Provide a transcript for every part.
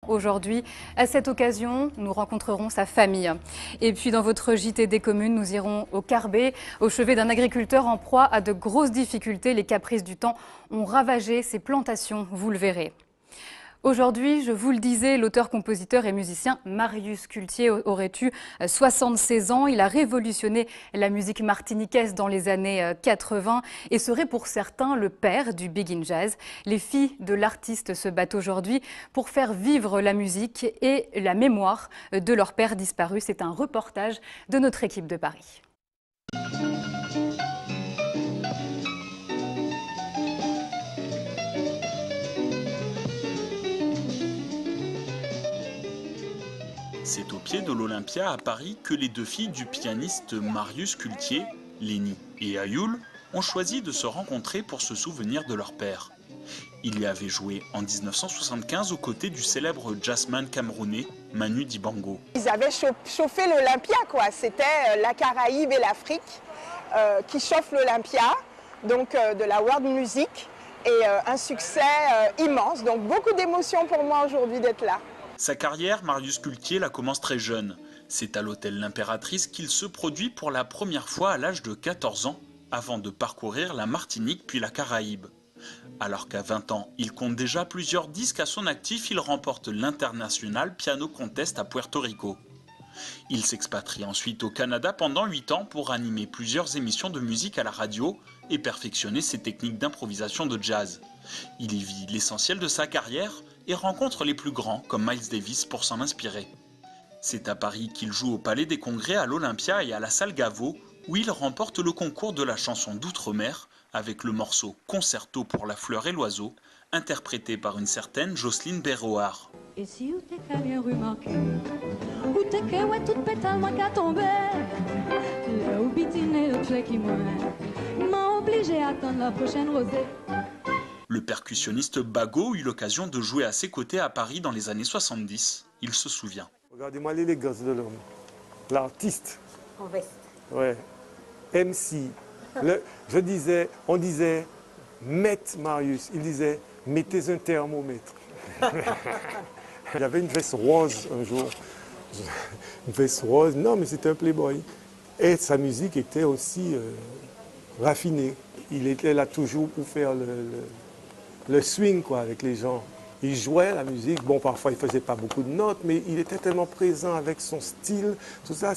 Aujourd'hui, à cette occasion, nous rencontrerons sa famille. Et puis dans votre JT des communes, nous irons au Carbet, au chevet d'un agriculteur en proie à de grosses difficultés. Les caprices du temps ont ravagé ses plantations, vous le verrez. Aujourd'hui, je vous le disais, l'auteur, compositeur et musicien Marius Cultier aurait eu 76 ans. Il a révolutionné la musique martiniquaise dans les années 80 et serait pour certains le père du Big in Jazz. Les filles de l'artiste se battent aujourd'hui pour faire vivre la musique et la mémoire de leur père disparu. C'est un reportage de notre équipe de Paris. C'est au pied de l'Olympia à Paris que les deux filles du pianiste Marius Cultier, Lénie et Ayoul, ont choisi de se rencontrer pour se souvenir de leur père. Il y avait joué en 1975 aux côtés du célèbre jazzman camerounais Manu Dibango. Ils avaient chauffé l'Olympia, quoi. C'était la Caraïbe et l'Afrique qui chauffent l'Olympia, donc de la world music, et un succès immense. Donc beaucoup d'émotions pour moi aujourd'hui d'être là. Sa carrière, Marius Cultier la commence très jeune. C'est à l'hôtel L'Impératrice qu'il se produit pour la première fois à l'âge de 14 ans, avant de parcourir la Martinique puis la Caraïbe. Alors qu'à 20 ans, il compte déjà plusieurs disques à son actif, il remporte l'International Piano Contest à Puerto Rico. Il s'expatrie ensuite au Canada pendant 8 ans pour animer plusieurs émissions de musique à la radio et perfectionner ses techniques d'improvisation de jazz. Il y vit l'essentiel de sa carrière et rencontre les plus grands comme Miles Davis pour s'en inspirer. C'est à Paris qu'il joue au Palais des Congrès, à l'Olympia et à la Salle Gaveau, où il remporte le concours de la chanson d'outre-mer avec le morceau Concerto pour la fleur et l'oiseau, interprété par une certaine Jocelyne Berroard. Et si ou t'es qu'à bien remarqué, ou t'es qu'à ouais toute pétale moi qu'à tomber, là où bitiner au tchèque qui moi, m'a obligé à attendre la prochaine rosée. Le percussionniste Bago eut l'occasion de jouer à ses côtés à Paris dans les années 70. Il se souvient. Regardez-moi l'élégance de l'homme. L'artiste. En veste. Ouais. MC. On disait, mettez Marius. Il disait, mettez un thermomètre. Il avait une veste rose un jour. Une veste rose, non mais c'était un playboy. Et sa musique était aussi raffinée. Il était là toujours pour faire le swing quoi, avec les gens. Il jouait la musique, bon parfois il ne faisait pas beaucoup de notes, mais il était tellement présent avec son style, tout ça,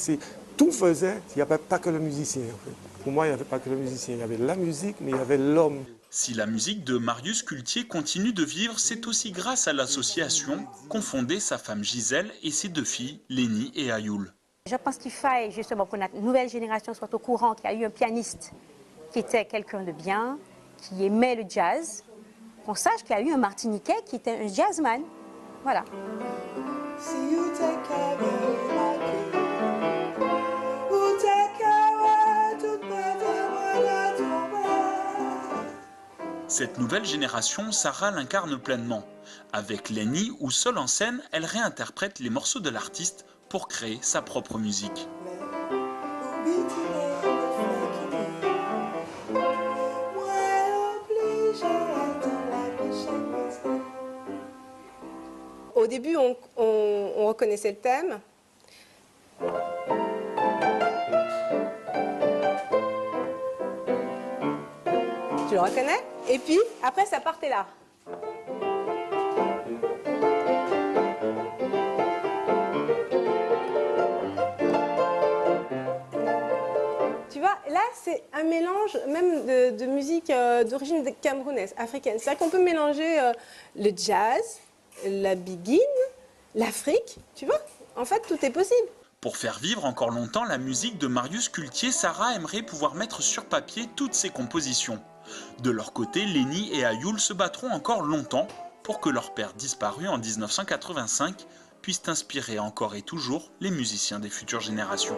tout faisait, il n'y avait pas que le musicien en fait. Pour moi, il n'y avait pas que le musicien, il y avait la musique, mais il y avait l'homme. Si la musique de Marius Cultier continue de vivre, c'est aussi grâce à l'association qu'ont fondé sa femme Gisèle et ses deux filles, Lénie et Ayoul. Je pense qu'il faille justement que notre nouvelle génération soit au courant qu'il y a eu un pianiste qui était quelqu'un de bien, qui aimait le jazz, qu'on sache qu'il y a eu un Martiniquais qui était un jazzman. Voilà. Cette nouvelle génération, Sarah l'incarne pleinement. Avec Lénie ou seule en scène, elle réinterprète les morceaux de l'artiste pour créer sa propre musique. Au début, on reconnaissait le thème. Tu le reconnais? Et puis, après, ça partait là. Tu vois, là, c'est un mélange même de musique d'origine camerounaise, africaine. C'est-à-dire qu'on peut mélanger le jazz, la biguine, l'Afrique, tu vois. En fait, tout est possible. Pour faire vivre encore longtemps la musique de Marius Cultier, Sarah aimerait pouvoir mettre sur papier toutes ses compositions. De leur côté, Lénie et Ayoul se battront encore longtemps pour que leur père disparu en 1985 puisse inspirer encore et toujours les musiciens des futures générations.